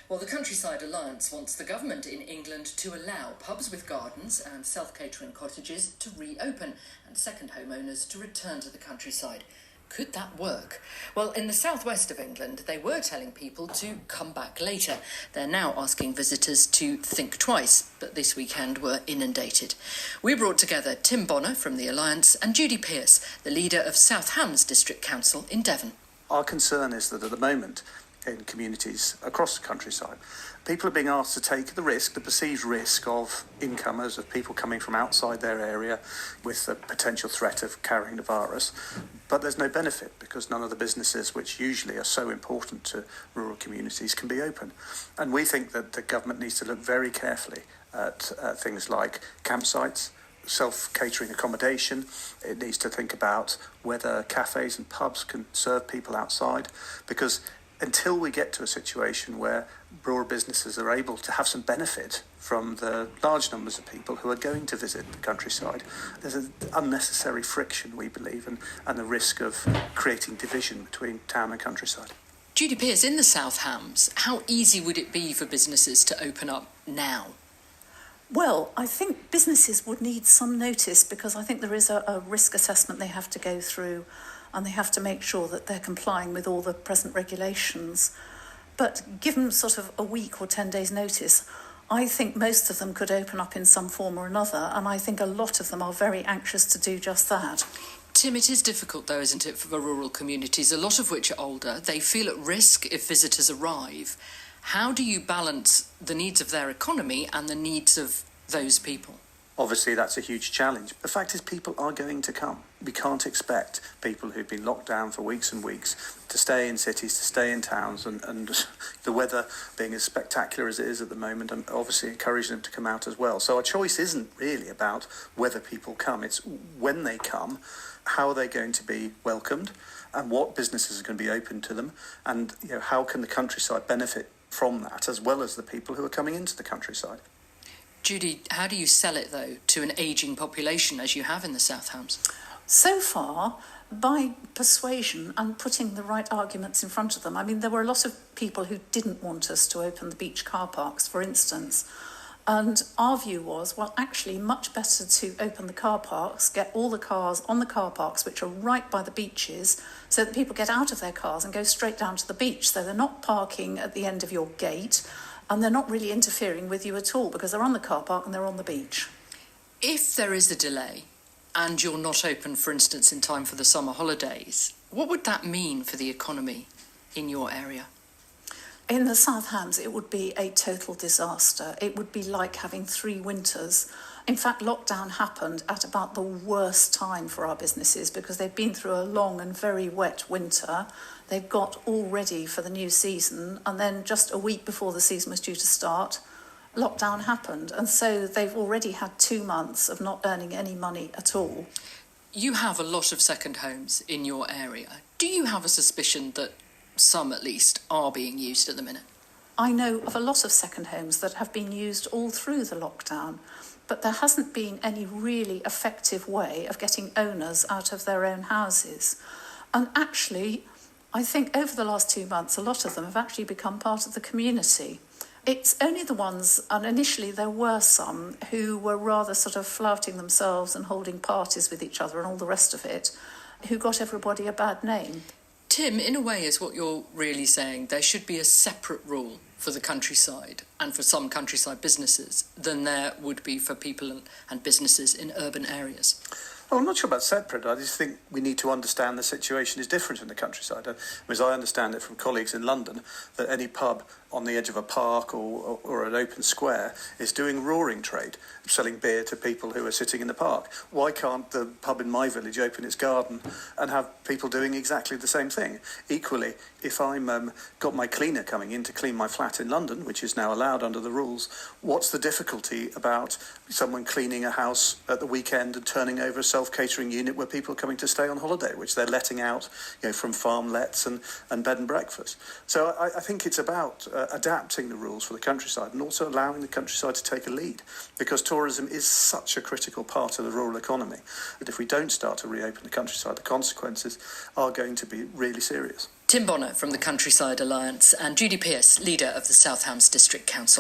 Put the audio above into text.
Well, the Countryside Alliance wants the government in England to allow pubs with gardens and self-catering cottages to reopen and second homeowners to return to the countryside. Could that work? Well, in the southwest of England, they were telling people to come back later. They're now asking visitors to think twice, but this weekend were inundated. We brought together Tim Bonner from the Alliance and Judy Pearce, the leader of South Hams District Council in Devon. Our concern is that at the moment, in communities across the countryside, people are being asked to take the risk, the perceived risk of incomers, of people coming from outside their area with the potential threat of carrying the virus. But there's no benefit because none of the businesses which usually are so important to rural communities can be open. And we think that the government needs to look very carefully at things like campsites, self-catering accommodation. It needs to think about whether cafes and pubs can serve people outside, because until we get to a situation where rural businesses are able to have some benefit from the large numbers of people who are going to visit the countryside, there's an unnecessary friction, we believe, and the risk of creating division between town and countryside. Judy Pearce, in the South Hams, how easy would it be for businesses to open up now? Well, I think businesses would need some notice because I think there is a risk assessment they have to go through and they have to make sure that they're complying with all the present regulations. But given sort of a week or 10 days notice, I think most of them could open up in some form or another, and I think a lot of them are very anxious to do just that. Tim, it is difficult though, isn't it, for rural communities, a lot of which are older. They feel at risk if visitors arrive. How do you balance the needs of their economy and the needs of those people? Obviously, that's a huge challenge. The fact is people are going to come. We can't expect people who've been locked down for weeks and weeks to stay in cities, to stay in towns, and the weather being as spectacular as it is at the moment, I'm obviously encouraging them to come out as well. So our choice isn't really about whether people come. It's when they come, how are they going to be welcomed, and what businesses are going to be open to them, and how can the countryside benefit from that, as well as the people who are coming into the countryside. Judy, how do you sell it, though, to an ageing population, as you have in the South Hams? So far, by persuasion and putting the right arguments in front of them. I mean, there were a lot of people who didn't want us to open the beach car parks, for instance. And our view was, well, actually, much better to open the car parks, get all the cars on the car parks, which are right by the beaches, so that people get out of their cars and go straight down to the beach. So they're not parking at the end of your gate, and they're not really interfering with you at all because they're on the car park and they're on the beach. If there is a delay and you're not open, for instance, in time for the summer holidays, what would that mean for the economy in your area? In the South Hams, it would be a total disaster. It would be like having 3 winters. In fact, lockdown happened at about the worst time for our businesses because they've been through a long and very wet winter. They've got all ready for the new season, and then just a week before the season was due to start, lockdown happened. And so they've already had 2 months of not earning any money at all. You have a lot of second homes in your area. Do you have a suspicion that some, at least, are being used at the minute? I know of a lot of second homes that have been used all through the lockdown, but there hasn't been any really effective way of getting owners out of their own houses. And actually, I think over the last 2 months, a lot of them have actually become part of the community. It's only the ones, and initially there were some, who were rather sort of flouting themselves and holding parties with each other and all the rest of it, who got everybody a bad name. Tim, in a way, is what you're really saying. There should be a separate rule for the countryside and for some countryside businesses than there would be for people and businesses in urban areas. Well, I'm not sure about separate. I just think we need to understand the situation is different in the countryside. As I understand it from colleagues in London, that any pub on the edge of a park or an open square is doing roaring trade, selling beer to people who are sitting in the park. Why can't the pub in my village open its garden and have people doing exactly the same thing? Equally, if I'm got my cleaner coming in to clean my flat in London, which is now allowed under the rules, what's the difficulty about someone cleaning a house at the weekend and turning over a self-catering unit where people are coming to stay on holiday, which they're letting out from farm lets and bed and breakfast? So I think it's about adapting the rules for the countryside and also allowing the countryside to take a lead, because tourism is such a critical part of the rural economy that if we don't start to reopen the countryside, the consequences are going to be really serious. Tim Bonner from the Countryside Alliance and Judy Pearce, leader of the South Hams District Council.